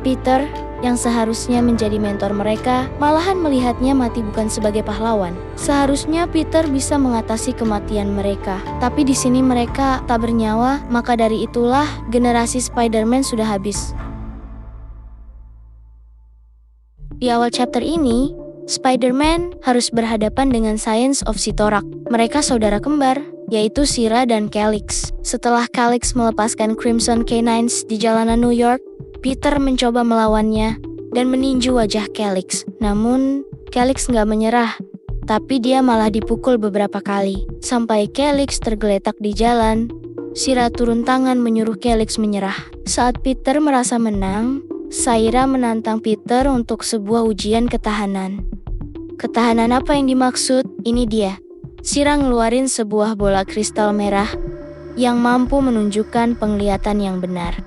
Peter, yang seharusnya menjadi mentor mereka, malahan melihatnya mati bukan sebagai pahlawan. Seharusnya Peter bisa mengatasi kematian mereka, tapi di sini mereka tak bernyawa, maka dari itulah generasi Spider-Man sudah habis. Di awal chapter ini, Spider-Man harus berhadapan dengan Science of Sitorak. Mereka saudara kembar, yaitu Shira dan Calyx. Setelah Calyx melepaskan Crimson Canines di jalanan New York, Peter mencoba melawannya dan meninju wajah Calyx. Namun, Calyx nggak menyerah, tapi dia malah dipukul beberapa kali. Sampai Calyx tergeletak di jalan, Shira turun tangan menyuruh Calyx menyerah. Saat Peter merasa menang, Shira menantang Peter untuk sebuah ujian ketahanan. Ketahanan apa yang dimaksud? Ini dia. Shira ngeluarin sebuah bola kristal merah yang mampu menunjukkan penglihatan yang benar.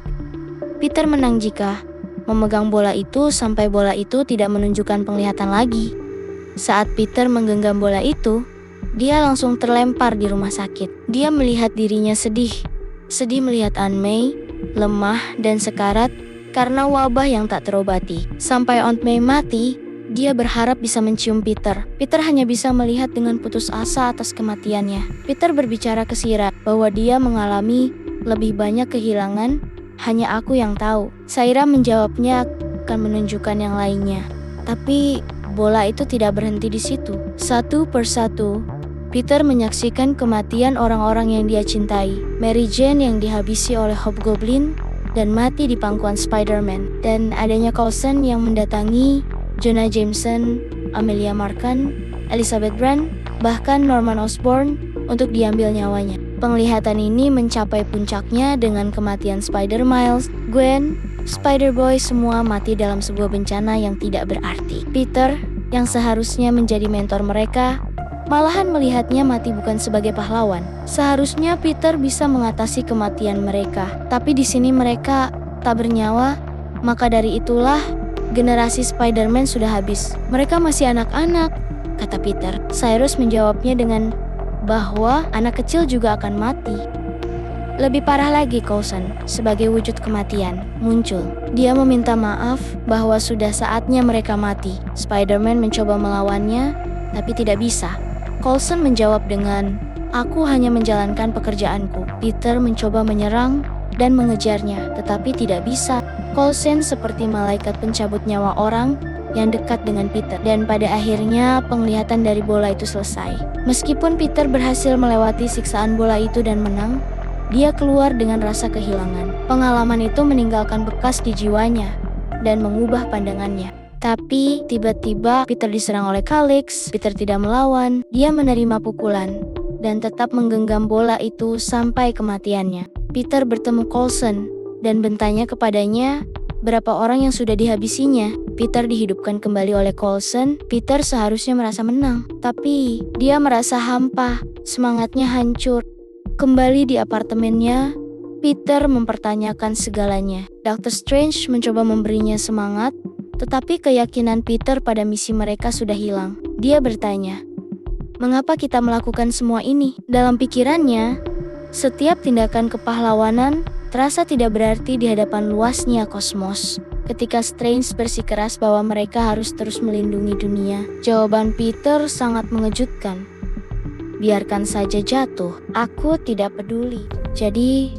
Peter menang jika memegang bola itu sampai bola itu tidak menunjukkan penglihatan lagi. Saat Peter menggenggam bola itu, dia langsung terlempar di rumah sakit. Dia melihat dirinya sedih melihat Aunt May, lemah dan sekarat karena wabah yang tak terobati. Sampai Aunt May mati, dia berharap bisa mencium Peter. Peter hanya bisa melihat dengan putus asa atas kematiannya. Peter berbicara ke Shira bahwa dia mengalami lebih banyak kehilangan. Hanya aku yang tahu. Shira menjawabnya akan menunjukkan yang lainnya. Tapi bola itu tidak berhenti di situ. Satu persatu, Peter menyaksikan kematian orang-orang yang dia cintai. Mary Jane yang dihabisi oleh Hobgoblin dan mati di pangkuan Spider-Man. Dan adanya Coulson yang mendatangi Jonah Jameson, Amelia Markan, Elizabeth Brand, bahkan Norman Osborn untuk diambil nyawanya. Penglihatan ini mencapai puncaknya dengan kematian Spider-Miles, Gwen, Spider-Boy semua mati dalam sebuah bencana yang tidak berarti. Peter, yang seharusnya menjadi mentor mereka, malahan melihatnya mati bukan sebagai pahlawan. Seharusnya Peter bisa mengatasi kematian mereka, tapi di sini mereka tak bernyawa, maka dari itulah generasi Spider-Man sudah habis. Mereka masih anak-anak, kata Peter. Cyrus menjawabnya dengan bahwa anak kecil juga akan mati. Lebih parah lagi, Coulson, sebagai wujud kematian, muncul. Dia meminta maaf bahwa sudah saatnya mereka mati. Spider-Man mencoba melawannya, tapi tidak bisa. Coulson menjawab dengan, aku hanya menjalankan pekerjaanku. Peter mencoba menyerang dan mengejarnya, tetapi tidak bisa. Coulson seperti malaikat pencabut nyawa orang yang dekat dengan Peter. Dan pada akhirnya penglihatan dari bola itu selesai. Meskipun Peter berhasil melewati siksaan bola itu dan menang, dia keluar dengan rasa kehilangan. Pengalaman itu meninggalkan bekas di jiwanya dan mengubah pandangannya. Tapi tiba-tiba Peter diserang oleh Calyx. Peter tidak melawan, dia menerima pukulan dan tetap menggenggam bola itu sampai kematiannya. Peter bertemu Coulson dan bertanya kepadanya berapa orang yang sudah dihabisinya. Peter dihidupkan kembali oleh Coulson. Peter seharusnya merasa menang, tapi dia merasa hampa, semangatnya hancur. Kembali di apartemennya, Peter mempertanyakan segalanya. Dr. Strange mencoba memberinya semangat, tetapi keyakinan Peter pada misi mereka sudah hilang. Dia bertanya, mengapa kita melakukan semua ini? Dalam pikirannya, setiap tindakan kepahlawanan terasa tidak berarti di hadapan luasnya kosmos. Ketika Strange bersikeras bahwa mereka harus terus melindungi dunia, jawaban Peter sangat mengejutkan. Biarkan saja jatuh, aku tidak peduli. Jadi,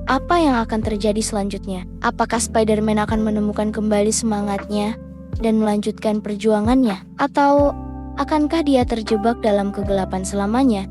apa yang akan terjadi selanjutnya? Apakah Spider-Man akan menemukan kembali semangatnya dan melanjutkan perjuangannya? Atau akankah dia terjebak dalam kegelapan selamanya?